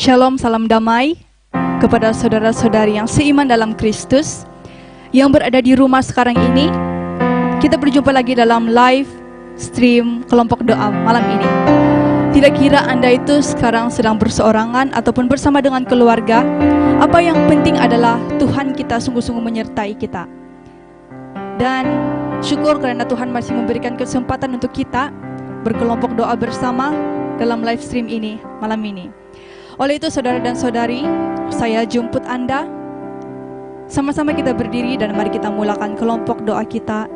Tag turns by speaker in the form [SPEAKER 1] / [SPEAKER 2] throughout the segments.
[SPEAKER 1] Shalom, salam damai kepada saudara-saudari yang seiman dalam Kristus yang berada di rumah sekarang ini. Kita berjumpa lagi dalam live stream kelompok doa malam ini. Tidak kira Anda itu sekarang sedang berseorangan ataupun bersama dengan keluarga, apa yang penting adalah Tuhan kita sungguh-sungguh menyertai kita. Dan syukur karena Tuhan masih memberikan kesempatan untuk kita berkelompok doa bersama dalam live stream ini malam ini. Oleh itu saudara dan saudari, saya jemput Anda. Sama-sama kita berdiri dan mari kita mulakan kelompok doa kita.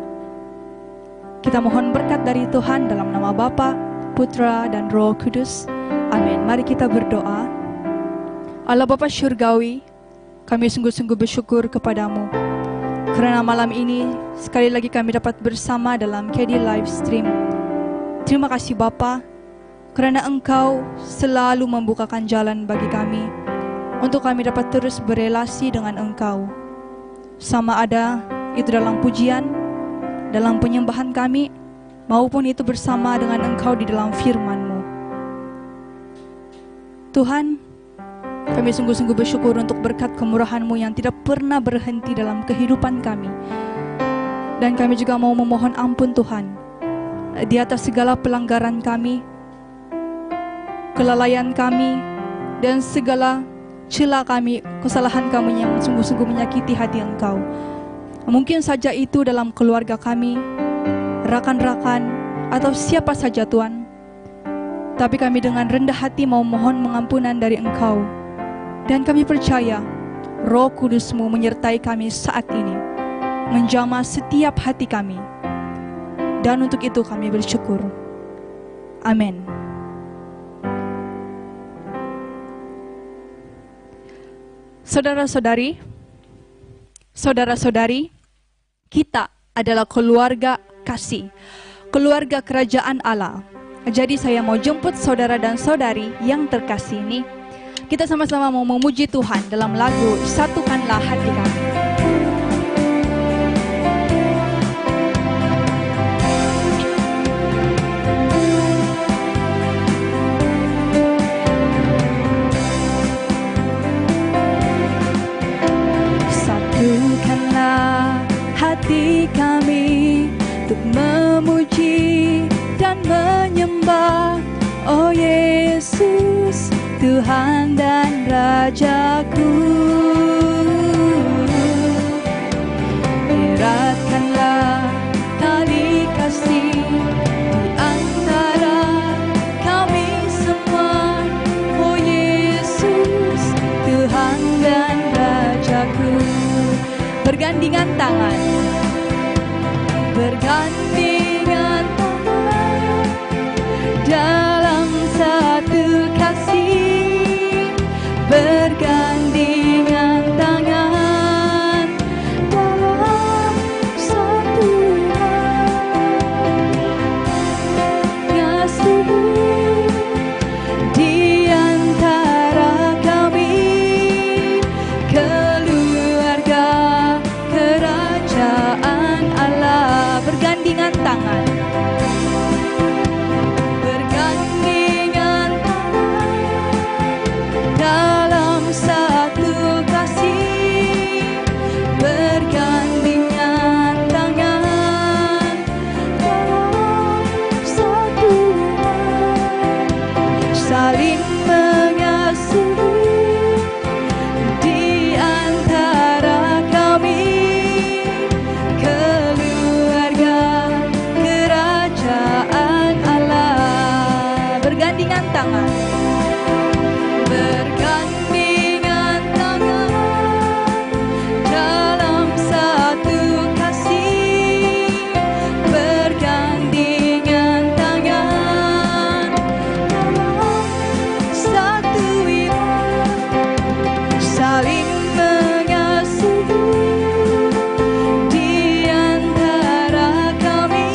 [SPEAKER 1] Kita mohon berkat dari Tuhan dalam nama Bapa, Putra dan Roh Kudus. Amin. Mari kita berdoa. Allah Bapa Syurgawi, kami sungguh-sungguh bersyukur kepadamu karena malam ini sekali lagi kami dapat bersama dalam KD Live Stream. Terima kasih Bapa, karena Engkau selalu membukakan jalan bagi kami untuk kami dapat terus berelasi dengan Engkau. Sama ada itu dalam pujian, dalam penyembahan kami, maupun itu bersama dengan Engkau di dalam firman-Mu. Tuhan, kami sungguh-sungguh bersyukur untuk berkat kemurahan-Mu yang tidak pernah berhenti dalam kehidupan kami. Dan kami juga mau memohon ampun Tuhan di atas segala pelanggaran kami, kelalaian kami, dan segala celah kami, kesalahan kami yang sungguh-sungguh menyakiti hati Engkau. Mungkin saja itu dalam keluarga kami, rakan-rakan, atau siapa saja Tuhan. Tapi kami dengan rendah hati mau mohon pengampunan dari Engkau. Dan kami percaya Roh Kudus-Mu menyertai kami saat ini, menjamah setiap hati kami. Dan untuk itu kami bersyukur. Amin. Saudara-saudari, saudara-saudari, kita adalah keluarga kasih, keluarga kerajaan Allah. Jadi saya mau jemput saudara dan saudari yang terkasih ini. Kita sama-sama mau memuji Tuhan dalam lagu Satukanlah Hati Kami. Satukanlah hati kami untuk memuji dan menyembah, oh Yesus, Tuhan dan Rajaku. Eratkanlah tali kasih di antara kami semua, oh Yesus, Tuhan dan Rajaku. Bergandingan tangan, bergandingan tangan dalam satu kasih, bergandingan tangan dalam satu kasih di antara kami, keluarga kerajaan Allah. Bergandingan tangan, bergandingan tangan dalam satu kasih, bergandingan tangan dalam satu iman, saling mengasihi di antara kami, keluarga kerajaan Allah. Bergandingan tangan, bergandingan tangan dalam satu kasih, bergandingan tangan dalam satu iman, saling mengasihi di antara kami,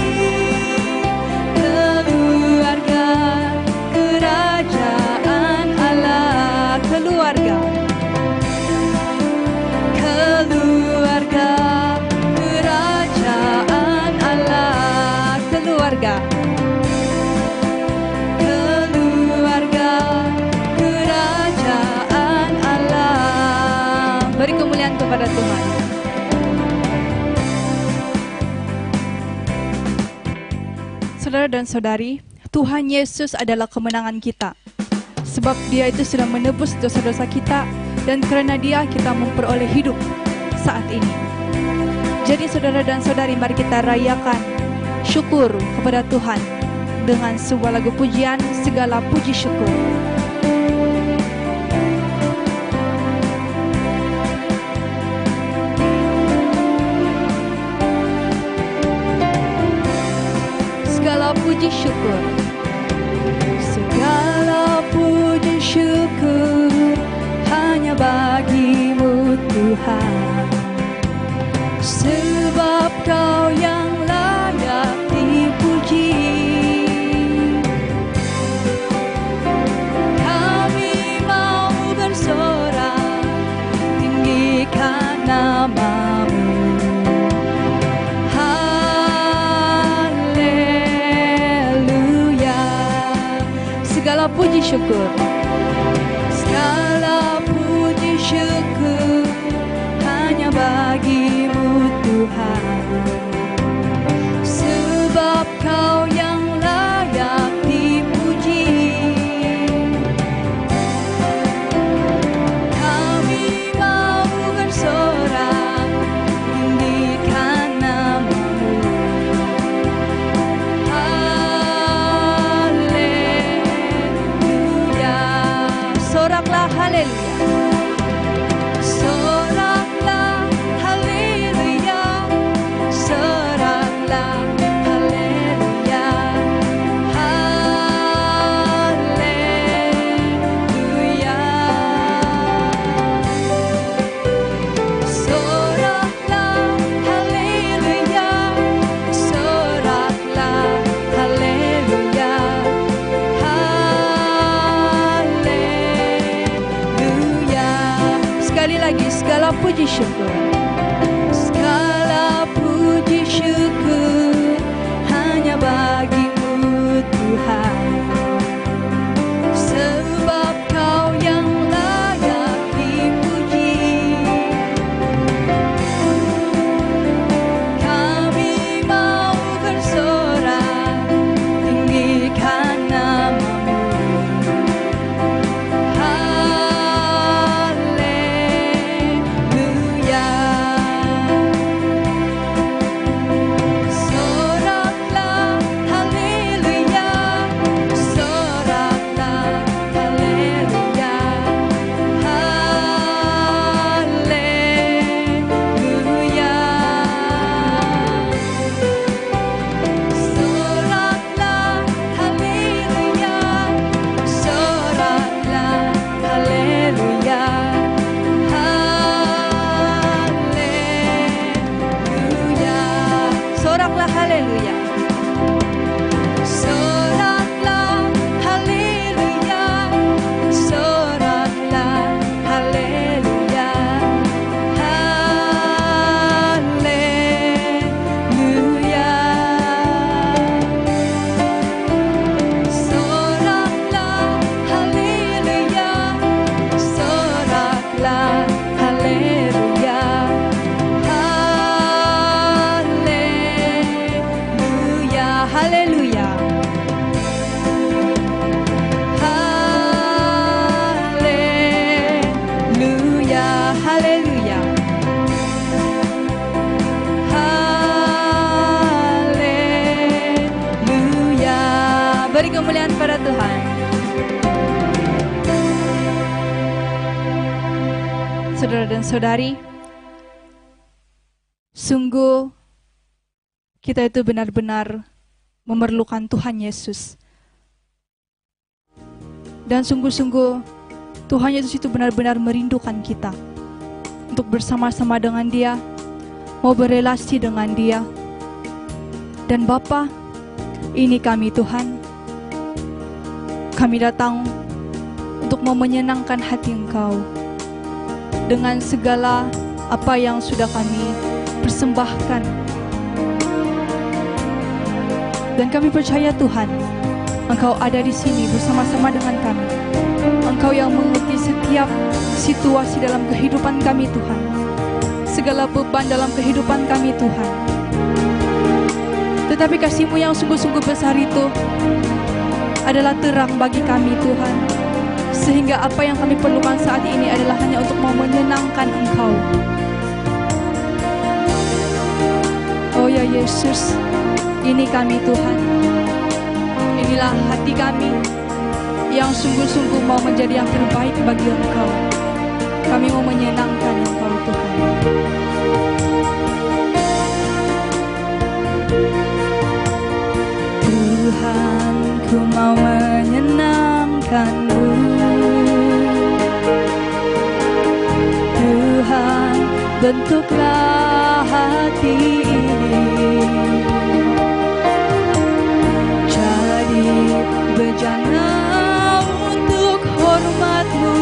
[SPEAKER 1] keluarga kerajaan Allah. Keluarga, keluarga kerajaan Allah. Keluarga, keluarga kerajaan kepada Tuhan. Saudara dan saudari, Tuhan Yesus adalah kemenangan kita. Sebab Dia itu sudah menebus dosa-dosa kita, dan karena Dia kita memperoleh hidup saat ini. Jadi saudara dan saudari, mari kita rayakan syukur kepada Tuhan dengan sebuah lagu pujian, segala puji syukur. Segala puji syukur, segala puji syukur hanya bagi-Mu Tuhan, sebab Kau yang layak dipuji. Kami mau bersorak, tinggikan nama-Mu. Segala puji syukur, segala puji syukur hanya bagi-Mu Tuhan, sebab Kau yang layak dipuji. Kami mau bersorak, tinggikan nama-Mu. Soraklah haleluya, soraklah haleluya, soraklah haleluya, haleluya. Soraklah haleluya, soraklah haleluya. Sekali lagi, segala puji syukur, segala puji syukur hanya bagi-Mu Tuhan, sebab Kau yang layak dipuji. Kami mau bersorak, tinggikan nama-Mu. Beri kemuliaan pada Tuhan. Saudara dan saudari, sungguh kita itu benar-benar memerlukan Tuhan Yesus. Dan sungguh-sungguh Tuhan Yesus itu benar-benar merindukan kita untuk bersama-sama dengan Dia, mau berelasi dengan Dia. Dan Bapa, ini kami Tuhan, kami datang untuk mau menyenangkan hati Engkau dengan segala apa yang sudah kami persembahkan. Dan kami percaya Tuhan, Engkau ada di sini bersama-sama dengan kami. Engkau yang mengerti setiap situasi dalam kehidupan kami Tuhan. segala beban dalam kehidupan kami Tuhan. Tetapi kasih-Mu yang sungguh-sungguh besar itu adalah terang bagi kami Tuhan. Sehingga apa yang kami perlukan saat ini adalah hanya untuk mau menyenangkan Engkau. Oh ya Yesus, ini kami Tuhan. Inilah hati kami yang sungguh-sungguh mau menjadi yang terbaik bagi Engkau. Kami mau menyenangkan Engkau Tuhan. Tuhan, ku mau menyenangkan-Mu. Tuhan, bentuklah hati ini jadi bejana untuk hormat-Mu,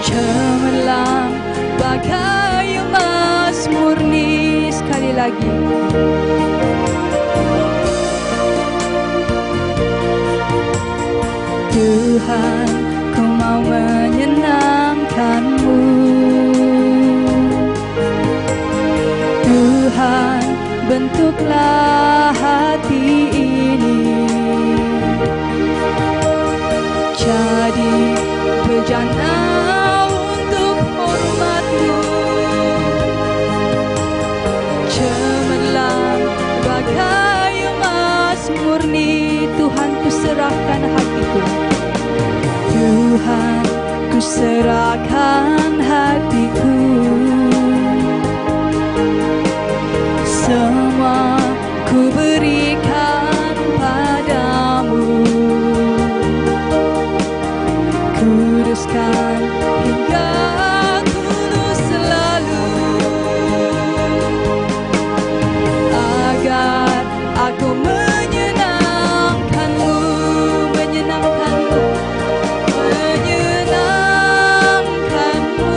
[SPEAKER 1] cemerlang bagai emas murni. Sekali lagi, Tuhan, ku mau menyenangkan-Mu. Tuhan, bentuklah hati ini jadi bejana untuk hormat-Mu, cemerlang bagai emas murni. Tuhan, ku serahkan hatiku. Tuhan, ku serahkan hatiku. Semua ku berikan padamu. Kuduskan hingga tulus selalu, agar aku menyenangkan-Mu, menyenangkan-Mu, menyenangkan-Mu,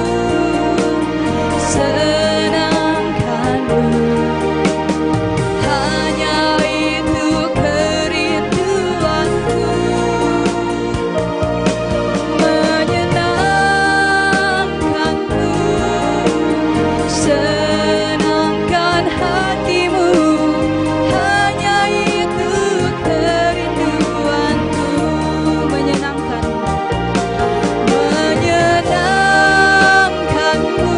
[SPEAKER 1] senangkan-Mu. Hanya itu kerinduanku, menyenangkan-Mu, senangkan hati-Mu. Hanya itu kerinduanku, menyenangkan-Mu, menyenangkan-Mu,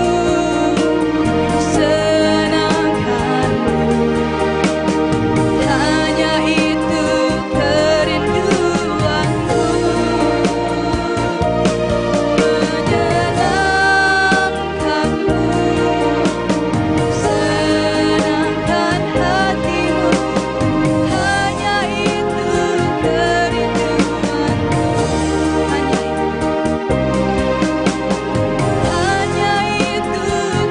[SPEAKER 1] senangkan-Mu. Hanya itu kerinduanku, menyenangkan-Mu, senangkan hati-Mu. Hanya itu kerinduanku, hanya itu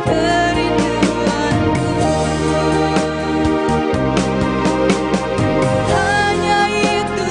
[SPEAKER 1] kerinduanku, hanya itu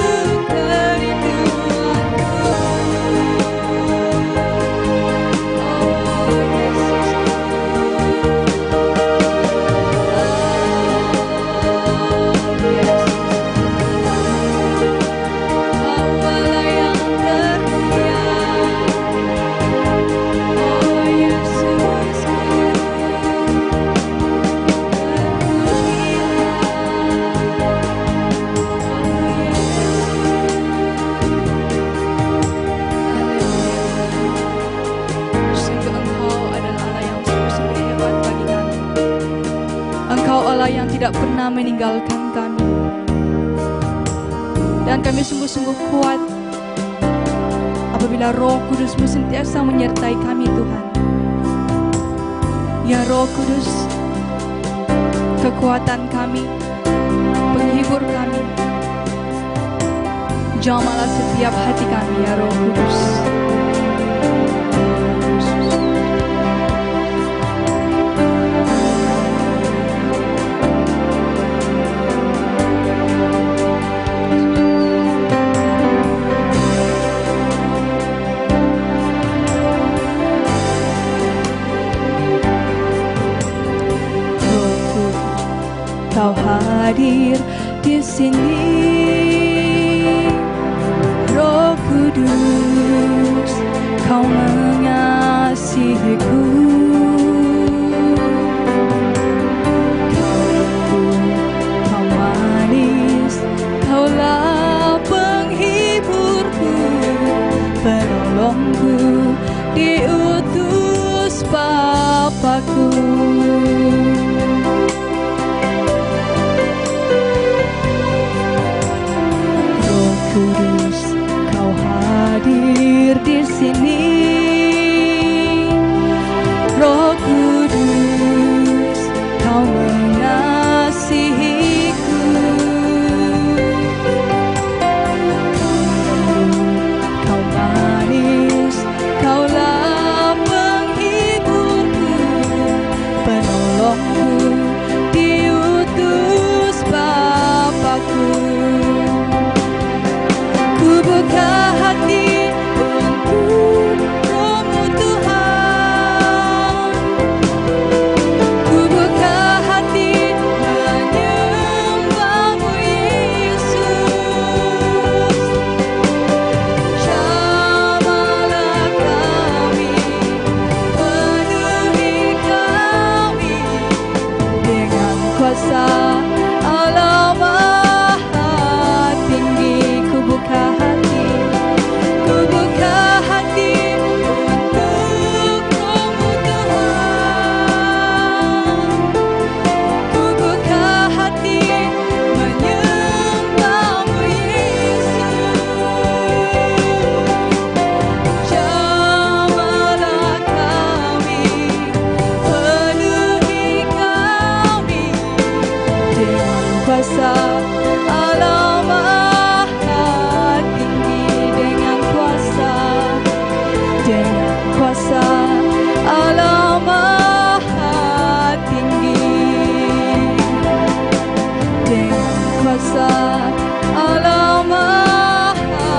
[SPEAKER 1] yang tidak pernah meninggalkan kami, dan kami sungguh-sungguh kuat apabila Roh Kudus-Mu sentiasa menyertai kami Tuhan. Ya Roh Kudus, kekuatan kami, penghibur kami, jamalah setiap hati kami ya Roh Kudus. Kau hadir di sini, Roh Kudus, Kau mengasihi kekasihku. Kau lembut, kau manis, kaulah penghiburku, penolongku, diutus Bapakku. Roh Kudus, kau hadir di sini. Roh Kudus, kau mengasihiku. Kau manis, kaulah penghiburku, penolongku, diutus Bapakku. Ku buka hati untuk Roh-Mu Tuhan. Ku buka hati menyembah-Mu Yesus. Jamalah kami, penuhi kami dengan kuasa Allah Maha Tinggi. Ku buka hati, ku buka hati untuk Roh-Mu Tuhan. Ku buka hati menyembah-Mu Yesus. Jamalah kami, penuhi kami dengan kuasa Allah Maha Tinggi. Dengan kuasa Allah Maha Tinggi. Dengan kuasa Allah Maha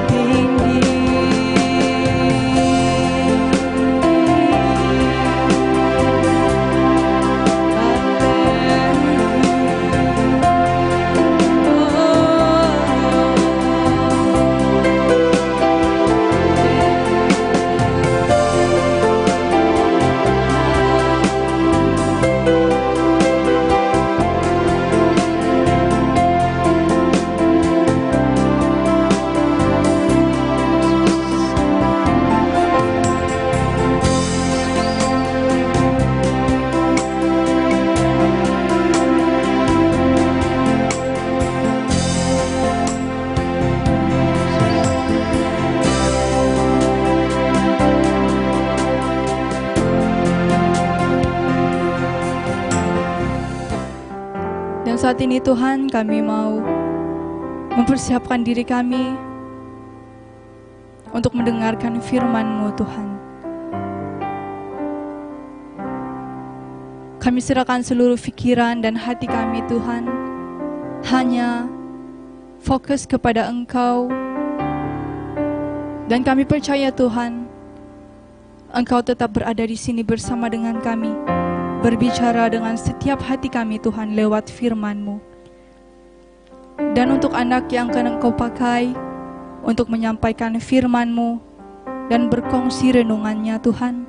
[SPEAKER 1] Tinggi. Dan saat ini Tuhan, kami mau mempersiapkan diri kami untuk mendengarkan firman-Mu Tuhan. Kami serahkan seluruh pikiran dan hati kami Tuhan, hanya fokus kepada Engkau. Dan kami percaya Tuhan, Engkau tetap berada di sini bersama dengan kami, berbicara dengan setiap hati kami Tuhan lewat firman-Mu. Dan untuk anak yang akan Engkau pakai untuk menyampaikan firman-Mu dan berkongsi renungannya Tuhan,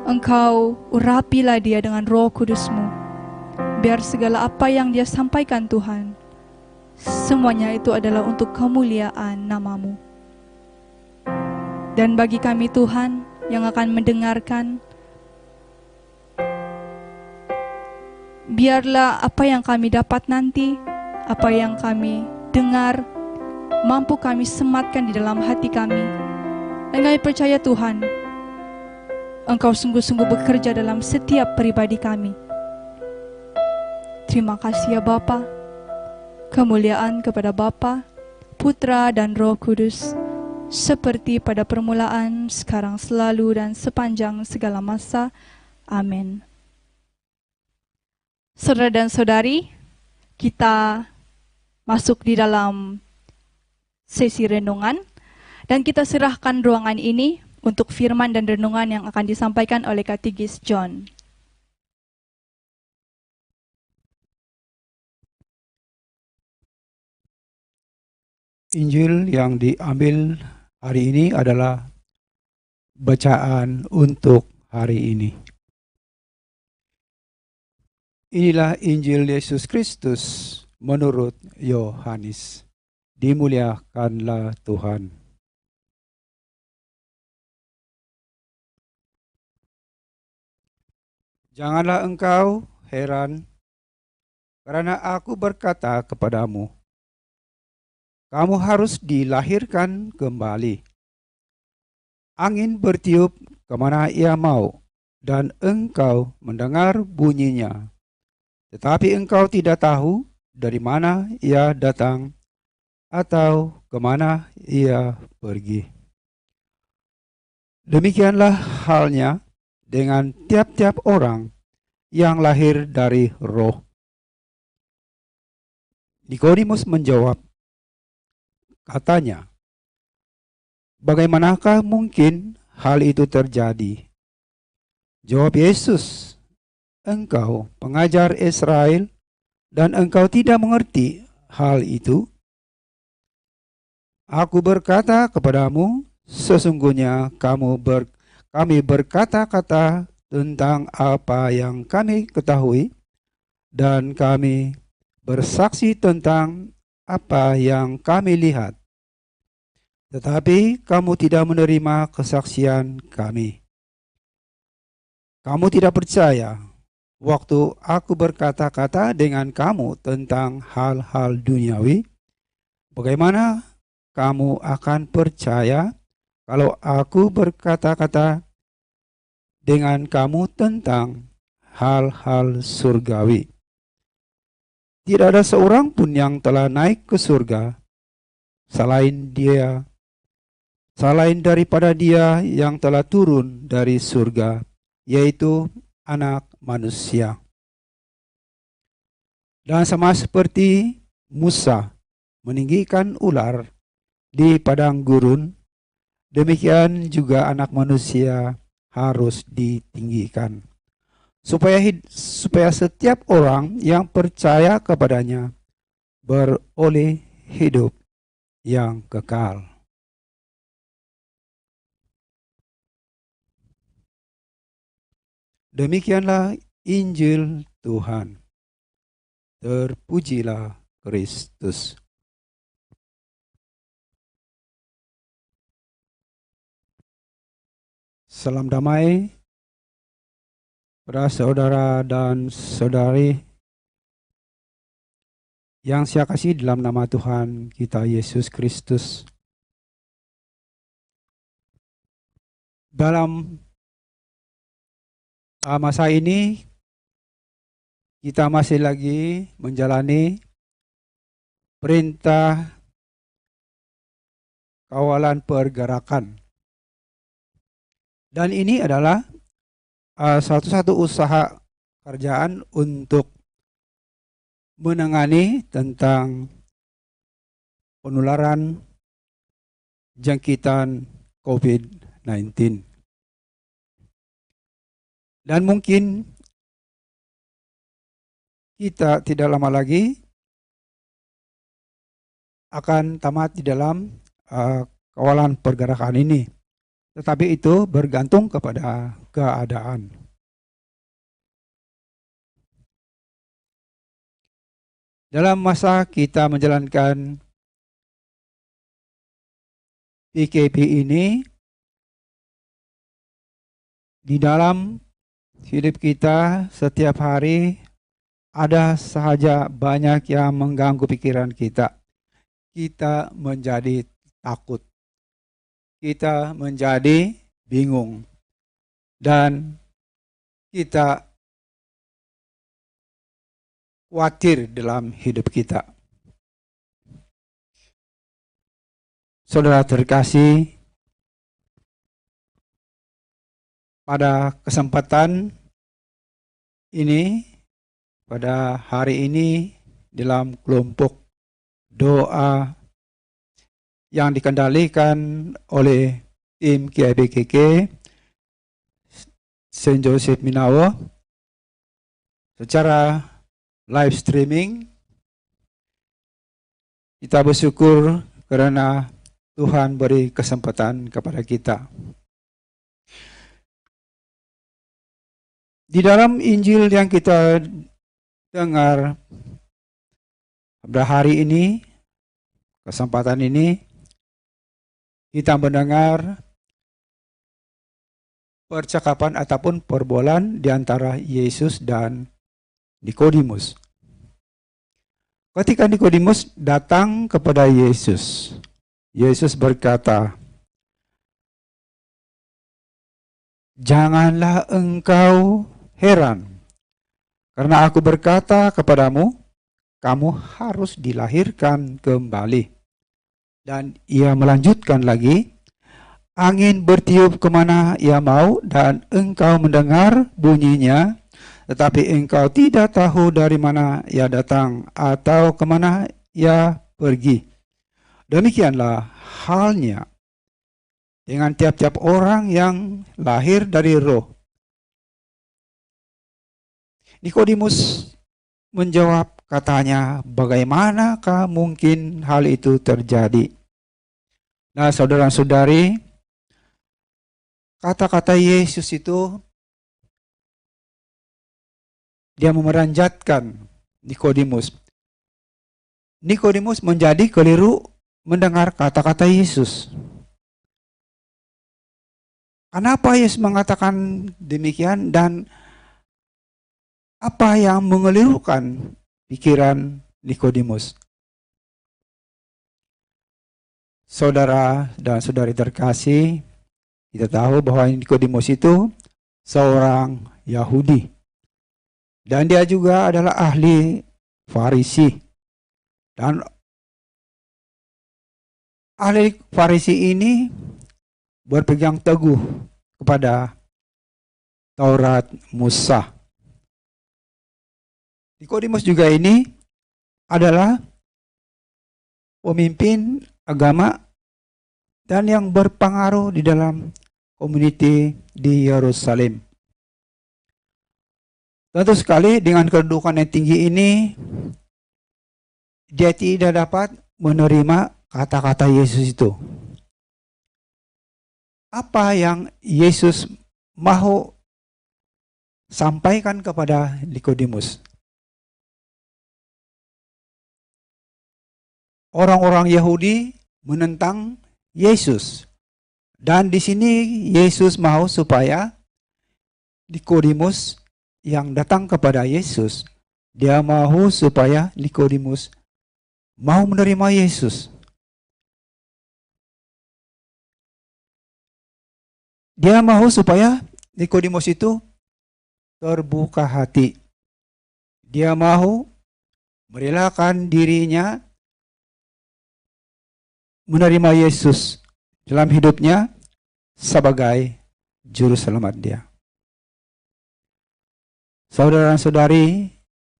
[SPEAKER 1] Engkau urapilah dia dengan Roh Kudus-Mu, biar segala apa yang dia sampaikan Tuhan, semuanya itu adalah untuk kemuliaan nama-Mu. Dan bagi kami Tuhan yang akan mendengarkan, biarlah apa yang kami dapat nanti, apa yang kami dengar, mampu kami sematkan di dalam hati kami. Dan kami percaya Tuhan, Engkau sungguh-sungguh bekerja dalam setiap pribadi kami. Terima kasih ya Bapa. Kemuliaan kepada Bapa, Putra dan Roh Kudus, seperti pada permulaan, sekarang, selalu, dan sepanjang segala masa. Amin. Saudara dan saudari, kita masuk di dalam sesi renungan, dan kita serahkan ruangan ini untuk firman dan renungan yang akan disampaikan oleh Katekis John.
[SPEAKER 2] Injil yang diambil hari ini adalah bacaan untuk hari ini. Inilah Injil Yesus Kristus menurut Yohanes. Dimuliakanlah Tuhan. Janganlah engkau heran karena aku berkata kepadamu, kamu harus dilahirkan kembali. Angin bertiup kemana ia mau, dan engkau mendengar bunyinya. Tetapi engkau tidak tahu dari mana ia datang atau kemana ia pergi. Demikianlah halnya dengan tiap-tiap orang yang lahir dari roh. Nikodemus menjawab, katanya, bagaimanakah mungkin hal itu terjadi? Jawab Yesus, engkau pengajar Israel dan engkau tidak mengerti hal itu? Aku berkata kepadamu, sesungguhnya kami berkata-kata tentang apa yang kami ketahui, dan kami bersaksi tentang apa yang kami lihat. Tetapi kamu tidak menerima kesaksian kami. Kamu tidak percaya waktu aku berkata-kata dengan kamu tentang hal-hal duniawi. Bagaimana kamu akan percaya kalau aku berkata-kata dengan kamu tentang hal-hal surgawi? Tidak ada seorang pun yang telah naik ke surga selain daripada dia yang telah turun dari surga, yaitu Anak Manusia. Dan sama seperti Musa meninggikan ular di padang gurun, demikian juga Anak Manusia harus ditinggikan, supaya setiap orang yang percaya kepadanya beroleh hidup yang kekal. Demikianlah Injil Tuhan. Terpujilah Kristus. Salam damai pada saudara dan saudari yang saya kasih dalam nama Tuhan kita Yesus Kristus. Dalam masa ini kita masih lagi menjalani perintah kawalan pergerakan. Dan ini adalah satu-satu usaha kerjaan untuk menangani tentang penularan jangkitan COVID-19. Dan mungkin kita tidak lama lagi akan tamat di dalam kawalan pergerakan ini. Tetapi itu bergantung kepada keadaan. Dalam masa kita menjalankan PKP ini, di dalam hidup kita setiap hari ada saja banyak yang mengganggu pikiran kita. Kita menjadi takut. Kita menjadi bingung. Dan kita khawatir dalam hidup kita. Saudara terkasih, pada kesempatan ini, pada hari ini, dalam kelompok doa yang dikendalikan oleh tim KIBKK Saint Joseph Minawo secara live streaming, kita bersyukur karena Tuhan beri kesempatan kepada kita. Di dalam Injil yang kita dengar pada hari ini, kesempatan ini, kita mendengar percakapan ataupun perbualan di antara Yesus dan Nikodemus. Ketika Nikodemus datang kepada Yesus, Yesus berkata, "Janganlah engkau heran, karena aku berkata kepadamu, kamu harus dilahirkan kembali." Dan ia melanjutkan lagi, "Angin bertiup kemana ia mau, dan engkau mendengar bunyinya, tetapi engkau tidak tahu dari mana ia datang atau kemana ia pergi. Demikianlah halnya dengan tiap-tiap orang yang lahir dari roh." Nikodemus menjawab, katanya, "Bagaimanakah mungkin hal itu terjadi?" Nah, saudara-saudari, kata-kata Yesus itu dia memeranjatkan Nikodemus. Nikodemus menjadi keliru mendengar kata-kata Yesus. Kenapa Yesus mengatakan demikian dan apa yang mengelirukan pikiran Nikodemus? Saudara dan saudari terkasih, kita tahu bahwa Nikodemus itu seorang Yahudi. Dan dia juga adalah ahli Farisi. Dan ahli Farisi ini berpegang teguh kepada Taurat Musa. Nikodemus juga ini adalah pemimpin agama dan yang berpengaruh di dalam komuniti di Yerusalem. Tentu sekali dengan kedudukan yang tinggi ini, dia tidak dapat menerima kata-kata Yesus itu. Apa yang Yesus mau sampaikan kepada Nikodemus? Orang-orang Yahudi menentang Yesus. Dan di sini Yesus mau supaya Nikodemus yang datang kepada Yesus, dia mau supaya Nikodemus mau menerima Yesus. Dia mau supaya Nikodemus itu terbuka hati. Dia mau merelakan dirinya menerima Yesus dalam hidupnya sebagai juru selamat dia. Saudara-saudari,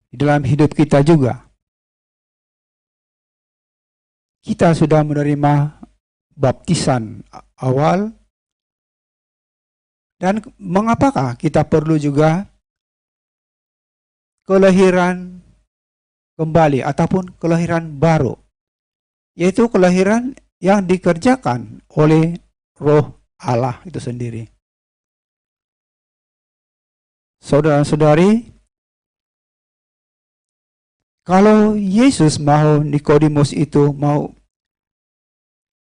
[SPEAKER 2] di dalam hidup kita juga, kita sudah menerima baptisan awal. Dan mengapakah kita perlu juga kelahiran kembali ataupun kelahiran baru? Yaitu kelahiran yang dikerjakan oleh Roh Allah itu sendiri. Saudara-saudari, kalau Yesus mau Nikodemus itu mau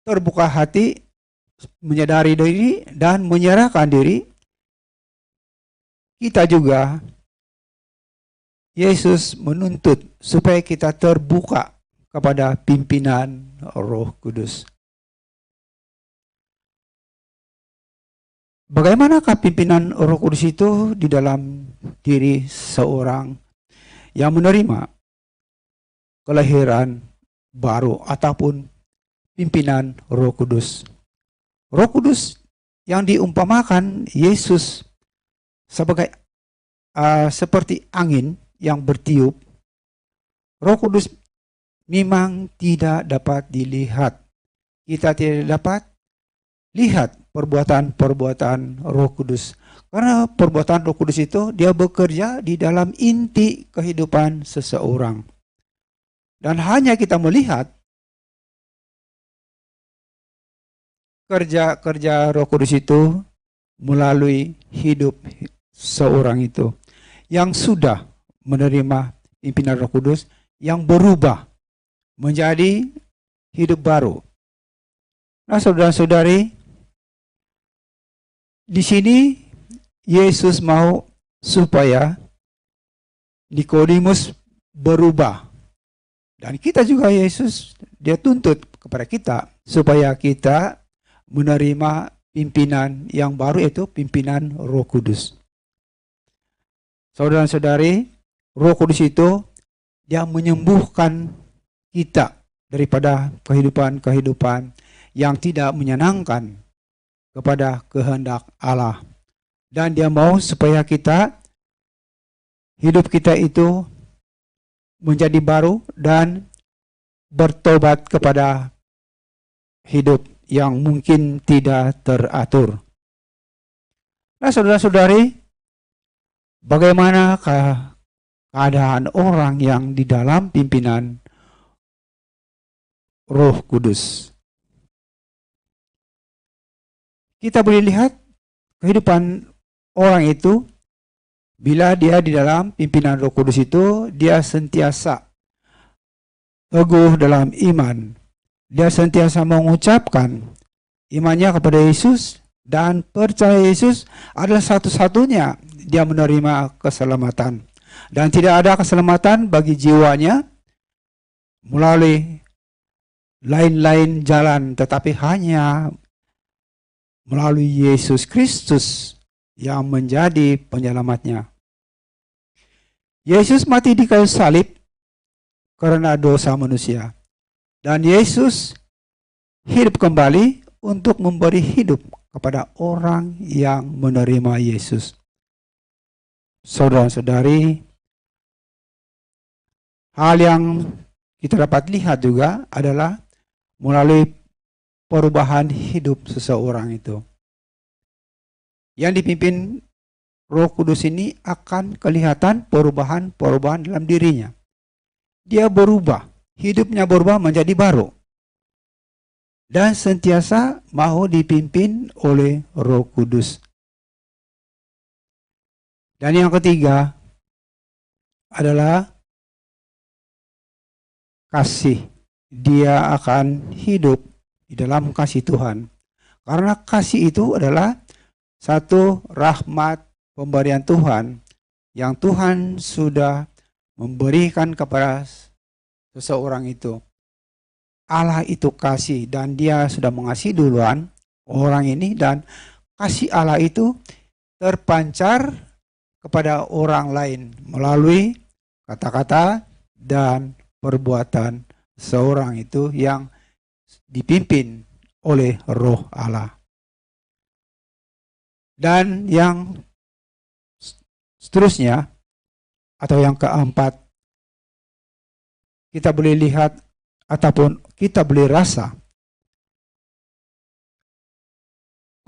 [SPEAKER 2] terbuka hati, menyadari diri dan menyerahkan diri, kita juga Yesus menuntut supaya kita terbuka kepada pimpinan Roh Kudus. Bagaimanakah pimpinan Roh Kudus itu di dalam diri seorang yang menerima kelahiran baru ataupun pimpinan Roh Kudus? Roh Kudus yang diumpamakan Yesus sebagai seperti angin yang bertiup. Roh Kudus memang tidak dapat dilihat. Kita tidak dapat lihat perbuatan-perbuatan Roh Kudus. Karena perbuatan Roh Kudus itu dia bekerja di dalam inti kehidupan seseorang. Dan hanya kita melihat kerja-kerja Roh Kudus itu melalui hidup seorang itu yang sudah menerima pimpinan Roh Kudus, yang berubah menjadi hidup baru. Nah, saudara-saudari, di sini Yesus mau supaya Nikodemus berubah. Dan kita juga Yesus, dia tuntut kepada kita supaya kita menerima pimpinan yang baru, yaitu pimpinan Roh Kudus. Saudara-saudari, Roh Kudus itu dia menyembuhkan kita daripada kehidupan-kehidupan yang tidak menyenangkan kepada kehendak Allah. Dan dia mau supaya hidup kita itu menjadi baru dan bertobat kepada hidup yang mungkin tidak teratur. Nah, saudara-saudari, bagaimana keadaan orang yang di dalam pimpinan Roh Kudus? Kita boleh lihat kehidupan orang itu, bila dia di dalam pimpinan Roh Kudus itu, dia sentiasa teguh dalam iman. Dia sentiasa mengucapkan imannya kepada Yesus dan percaya Yesus adalah satu-satunya dia menerima keselamatan. Dan tidak ada keselamatan bagi jiwanya melalui lain-lain jalan, tetapi hanya melalui Yesus Kristus yang menjadi penyelamatnya. Yesus mati di kayu salib karena dosa manusia. Dan Yesus hidup kembali untuk memberi hidup kepada orang yang menerima Yesus. Saudara-saudari, hal yang kita dapat lihat juga adalah melalui perubahan hidup seseorang itu. Yang dipimpin Roh Kudus ini akan kelihatan perubahan-perubahan dalam dirinya. Dia berubah, hidupnya berubah menjadi baru. Dan sentiasa mau dipimpin oleh Roh Kudus. Dan yang ketiga adalah kasih. Dia akan hidup di dalam kasih Tuhan. Karena kasih itu adalah satu rahmat pemberian Tuhan yang Tuhan sudah memberikan kepada seseorang itu. Allah itu kasih dan dia sudah mengasihi duluan orang ini, dan kasih Allah itu terpancar kepada orang lain melalui kata-kata dan perbuatan seorang itu yang dipimpin oleh Roh Allah. Dan yang seterusnya atau yang keempat, kita boleh lihat ataupun kita boleh rasa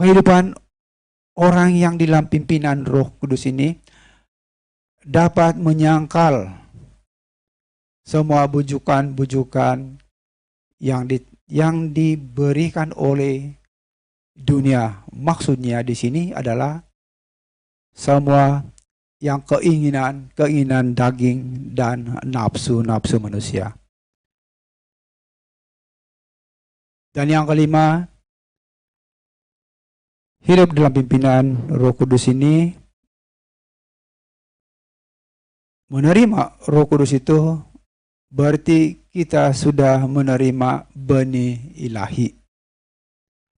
[SPEAKER 2] kehidupan orang yang di dalam pimpinan Roh Kudus ini dapat menyangkal semua bujukan-bujukan yang diberikan oleh dunia. Maksudnya di sini adalah semua yang keinginan daging dan nafsu-nafsu manusia. Dan yang kelima, hidup dalam pimpinan Roh Kudus ini, menerima Roh Kudus itu berarti kita sudah menerima benih ilahi.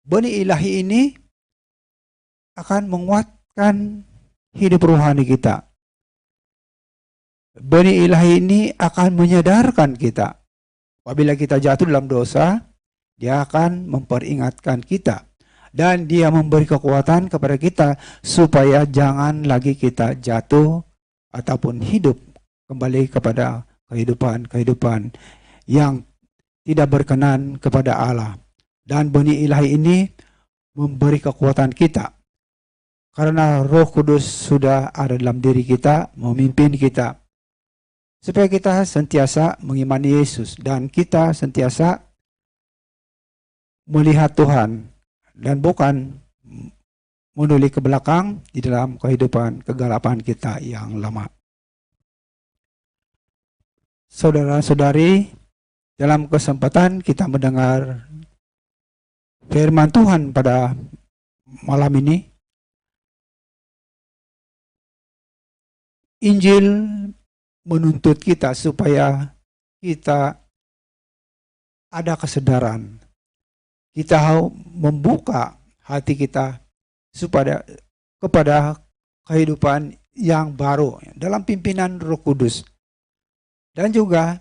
[SPEAKER 2] Benih ilahi ini akan menguatkan hidup rohani kita. Benih ilahi ini akan menyadarkan kita. Apabila kita jatuh dalam dosa, dia akan memperingatkan kita. Dan dia memberi kekuatan kepada kita supaya jangan lagi kita jatuh ataupun hidup kembali kepada kehidupan yang tidak berkenan kepada Allah. Dan benih ilahi ini memberi kekuatan kita. Karena Roh Kudus sudah ada dalam diri kita, memimpin kita. Supaya kita sentiasa mengimani Yesus dan kita sentiasa melihat Tuhan dan bukan mendulik ke belakang di dalam kehidupan kegelapan kita yang lama. Saudara-saudari, dalam kesempatan kita mendengar firman Tuhan pada malam ini, Injil menuntut kita supaya kita ada kesadaran. Kita membuka hati kita kepada kehidupan yang baru dalam pimpinan Roh Kudus. Dan juga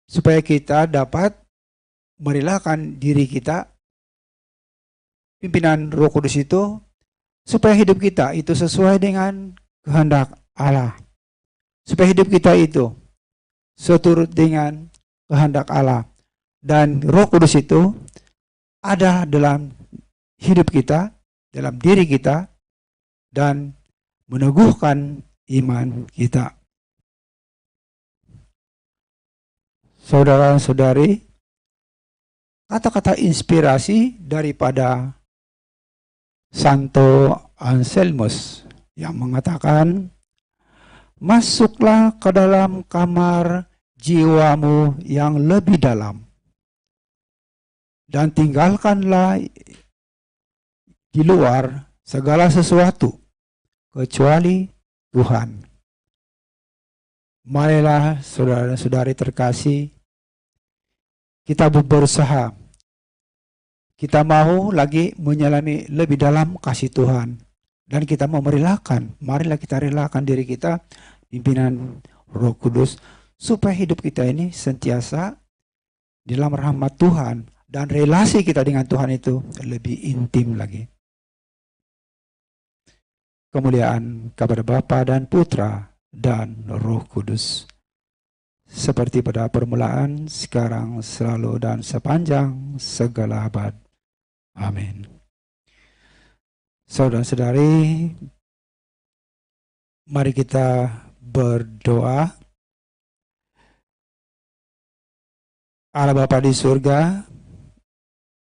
[SPEAKER 2] supaya kita dapat merelakan diri kita, pimpinan Roh Kudus itu, supaya hidup kita itu sesuai dengan kehendak Allah. Supaya hidup kita itu seturut dengan kehendak Allah. Dan Roh Kudus itu ada dalam hidup kita, dalam diri kita, dan meneguhkan iman kita. Saudara-saudari, kata-kata inspirasi daripada Santo Anselmus yang mengatakan, masuklah ke dalam kamar jiwamu yang lebih dalam dan tinggalkanlah di luar segala sesuatu kecuali Tuhan. Marilah saudara-saudari terkasih, kita berusaha, kita mau lagi menyelami lebih dalam kasih Tuhan, dan kita mau marilah kita relakan diri kita, pimpinan Roh Kudus, supaya hidup kita ini sentiasa di dalam rahmat Tuhan, dan relasi kita dengan Tuhan itu lebih intim lagi. Kemuliaan kepada Bapa dan Putra dan Roh Kudus, seperti pada permulaan, sekarang, selalu, dan sepanjang segala abad. Amin. Saudara-saudari, mari kita berdoa. Allah Bapa di surga,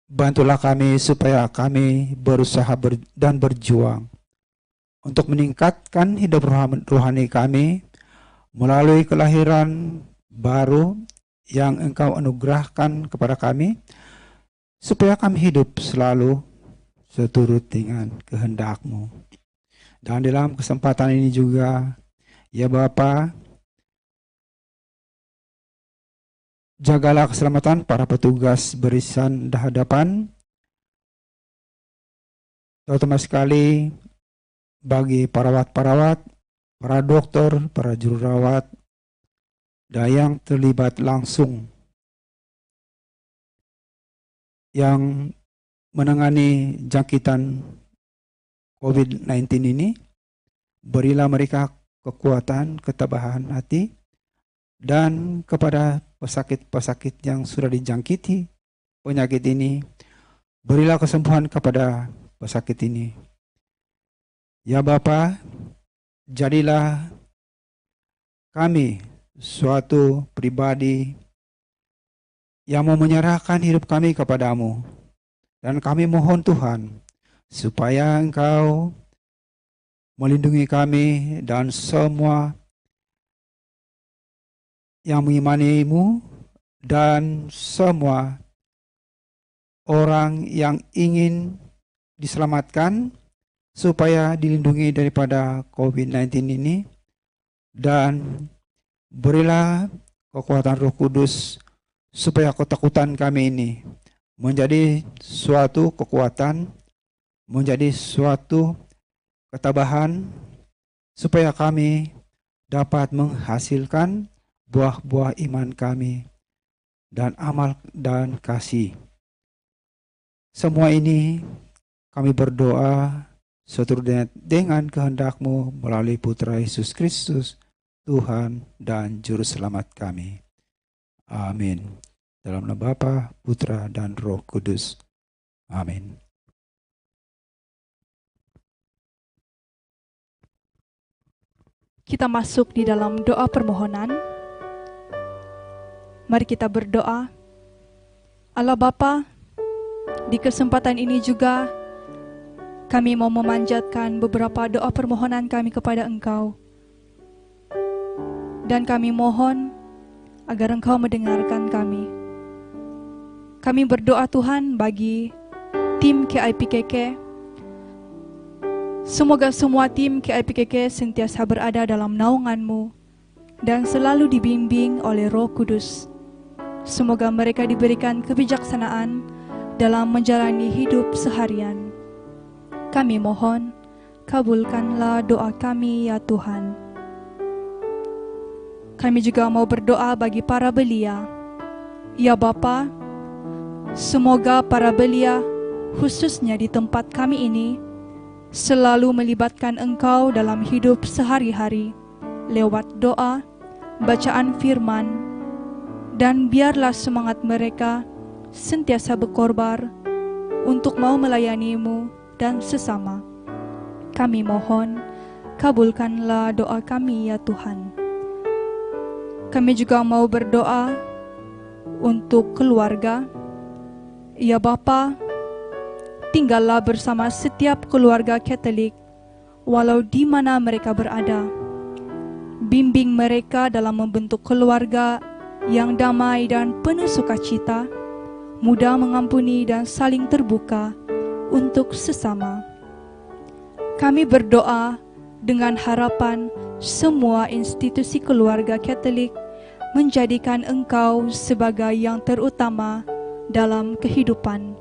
[SPEAKER 2] bantulah kami supaya kami berusaha dan berjuang untuk meningkatkan hidup rohani kami melalui kelahiran baru yang Engkau anugerahkan kepada kami, supaya kami hidup selalu seturut dengan kehendak-Mu. Dan dalam kesempatan ini juga, ya Bapa, jagalah keselamatan para petugas barisan hadapan, terutama sekali bagi perawat-perawat, para dokter, para juru rawat, dan yang terlibat langsung yang menangani jangkitan COVID-19 ini. Berilah mereka kekuatan, ketabahan hati, dan kepada pesakit-pesakit yang sudah dijangkiti penyakit ini, berilah kesembuhan kepada pesakit ini. Ya Bapa, jadilah kami suatu pribadi yang mau menyerahkan hidup kami kepadamu. Dan kami mohon Tuhan, supaya Engkau melindungi kami dan semua yang mengimani-Mu, dan semua orang yang ingin diselamatkan, supaya dilindungi daripada COVID-19 ini. Dan berilah kekuatan Roh Kudus, supaya ketakutan kami ini menjadi suatu kekuatan, menjadi suatu ketabahan, supaya kami dapat menghasilkan buah-buah iman kami dan amal dan kasih. Semua ini kami berdoa seturut dengan kehendak-Mu melalui Putra Yesus Kristus, Tuhan dan Juru Selamat kami. Amin. Dalam nama Bapa, Putra, dan Roh Kudus. Amin.
[SPEAKER 1] Kita masuk di dalam doa permohonan. Mari kita berdoa. Allah Bapa, Di kesempatan ini juga kami mau memanjatkan beberapa doa permohonan kami kepada Engkau. Dan kami mohon agar Engkau mendengarkan kami. Kami berdoa Tuhan bagi tim KIPKK. Semoga semua tim KIPKK sentiasa berada dalam naungan-Mu dan selalu dibimbing oleh Roh Kudus. Semoga mereka diberikan kebijaksanaan dalam menjalani hidup seharian. Kami mohon, kabulkanlah doa kami ya Tuhan. Kami juga mau berdoa bagi para belia. Ya Bapa, semoga para belia, khususnya di tempat kami ini, selalu melibatkan Engkau dalam hidup sehari-hari, lewat doa, bacaan firman, dan biarlah semangat mereka sentiasa berkorbar untuk mau melayani-Mu dan sesama. Kami mohon, kabulkanlah doa kami ya Tuhan. Kami juga mau berdoa untuk keluarga. Ya Bapa, tinggallah bersama setiap keluarga Katolik, walau di mana mereka berada. Bimbing mereka dalam membentuk keluarga yang damai dan penuh sukacita, mudah mengampuni dan saling terbuka untuk sesama. Kami berdoa dengan harapan semua institusi keluarga Katolik menjadikan Engkau sebagai yang terutama dalam kehidupan.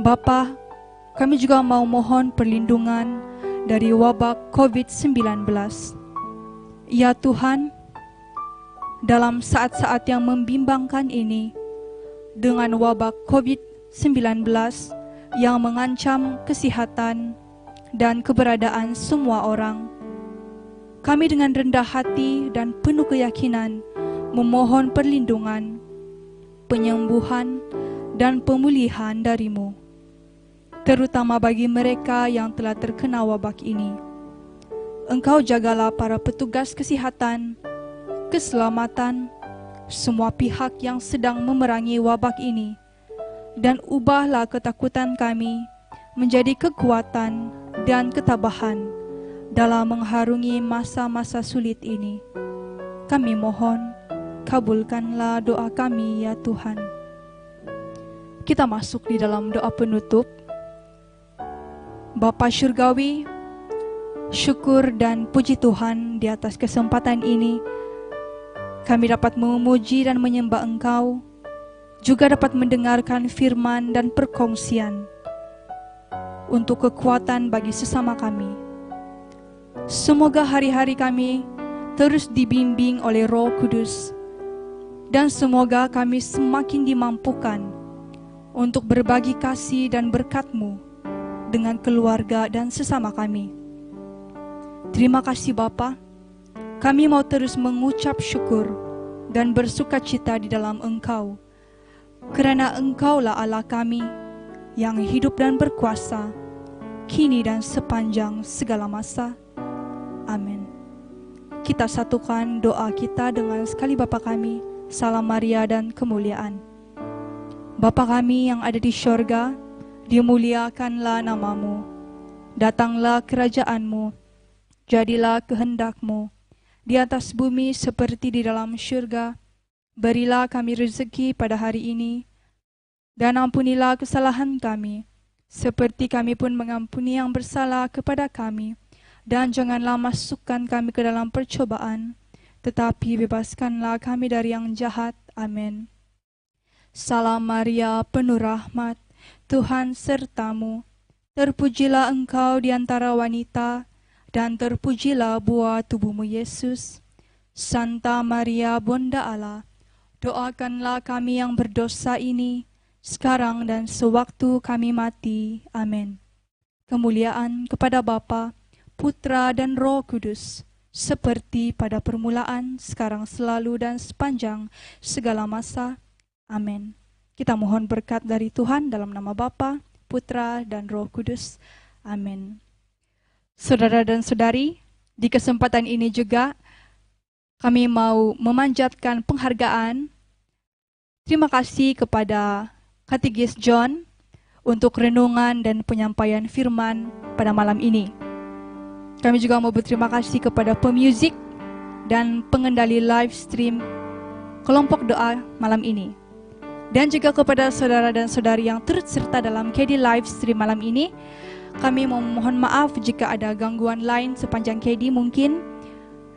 [SPEAKER 1] Bapa, kami juga mau mohon perlindungan dari wabak COVID-19. Ya Tuhan, dalam saat-saat yang membimbangkan ini, dengan wabak COVID-19 yang mengancam kesehatan dan keberadaan semua orang, kami dengan rendah hati dan penuh keyakinan memohon perlindungan, penyembuhan, dan pemulihan dari-Mu, terutama bagi mereka yang telah terkena wabak ini. Engkau jagalah para petugas kesehatan, keselamatan, semua pihak yang sedang memerangi wabak ini, dan ubahlah ketakutan kami menjadi kekuatan dan ketabahan dalam mengharungi masa-masa sulit ini. Kami mohon, kabulkanlah doa kami ya Tuhan. Kita masuk di dalam doa penutup. Bapa Syurgawi, syukur dan puji Tuhan di atas kesempatan ini kami dapat memuji dan menyembah Engkau, juga dapat mendengarkan firman dan perkongsian untuk kekuatan bagi sesama kami. Semoga hari-hari kami terus dibimbing oleh Roh Kudus, dan semoga kami semakin dimampukan untuk berbagi kasih dan berkat-Mu dengan keluarga dan sesama kami. Terima kasih Bapa. Kami mau terus mengucap syukur dan bersukacita di dalam Engkau, kerana Engkaulah Allah kami yang hidup dan berkuasa, kini dan sepanjang segala masa. Amin. Kita satukan doa kita dengan sekali Bapa kami, salam Maria dan kemuliaan. Bapa kami yang ada di syurga, dimuliakanlah nama-Mu. Datanglah kerajaan-Mu, jadilah kehendak-Mu di atas bumi seperti di dalam syurga. Berilah kami rezeki pada hari ini, dan ampunilah kesalahan kami, seperti kami pun mengampuni yang bersalah kepada kami. Dan janganlah masukkan kami ke dalam percobaan, tetapi bebaskanlah kami dari yang jahat. Amin. Salam Maria, penuh rahmat, Tuhan sertamu. Terpujilah engkau di antara wanita, dan terpujilah buah tubuhmu Yesus. Santa Maria, Bunda Allah, doakanlah kami yang berdosa ini, sekarang dan sewaktu kami mati. Amin. Kemuliaan kepada Bapa, Putra dan Roh Kudus, seperti pada permulaan, sekarang, selalu, dan sepanjang segala masa. Amin. Kita mohon berkat dari Tuhan dalam nama Bapa, Putra, dan Roh Kudus. Amin. Saudara dan saudari, di kesempatan ini juga kami mau memanjatkan penghargaan. Terima kasih kepada Katekis John untuk renungan dan penyampaian firman pada malam ini. Kami juga mau berterima kasih kepada pemuzik dan pengendali live stream kelompok doa malam ini. Dan juga kepada saudara dan saudari yang turut serta dalam KD live stream malam ini. Kami mohon maaf jika ada gangguan lain sepanjang KD mungkin.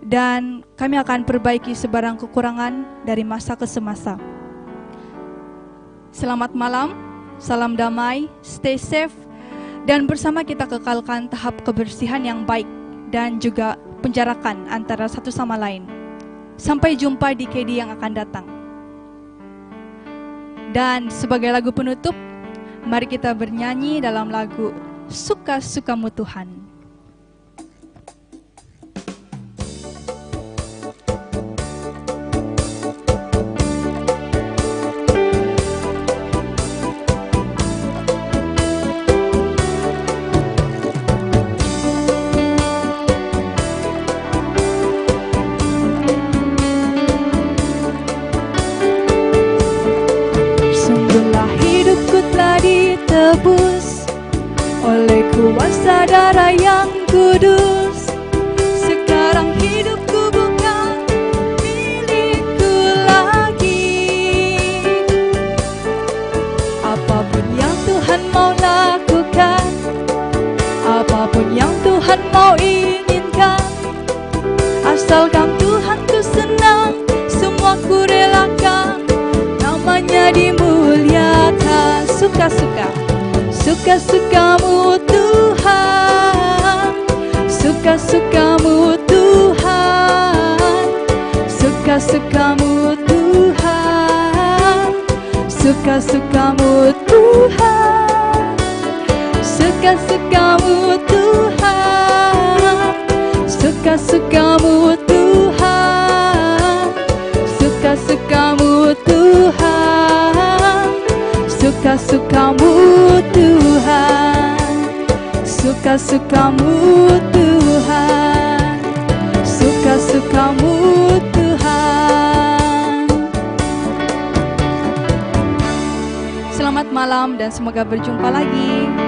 [SPEAKER 1] Dan kami akan perbaiki sebarang kekurangan dari masa ke semasa. Selamat malam, salam damai, stay safe, dan bersama kita kekalkan tahap kebersihan yang baik dan juga penjarakan antara satu sama lain. Sampai jumpa di KD yang akan datang. Dan sebagai lagu penutup, mari kita bernyanyi dalam lagu Suka-Sukamu Tuhan. Ditebus oleh kuasa darah yang kudus. Sekarang hidupku bukan milikku lagi. Apapun yang Tuhan mau lakukan, apapun yang Tuhan mau inginkan, asalkan Tuhan ku senang, semua ku relakan, namanya dimuliakan. Suka-suka, suka-sukamu Tuhan, suka-sukamu Tuhan, suka-sukamu Tuhan, suka-sukamu Tuhan, suka-sukamu Tuhan, suka-sukamu Tuhan, suka-sukamu Tuhan, suka-sukamu Tuhan, suka-sukamu Tuhan, suka-sukamu Tuhan. Selamat malam dan semoga berjumpa lagi.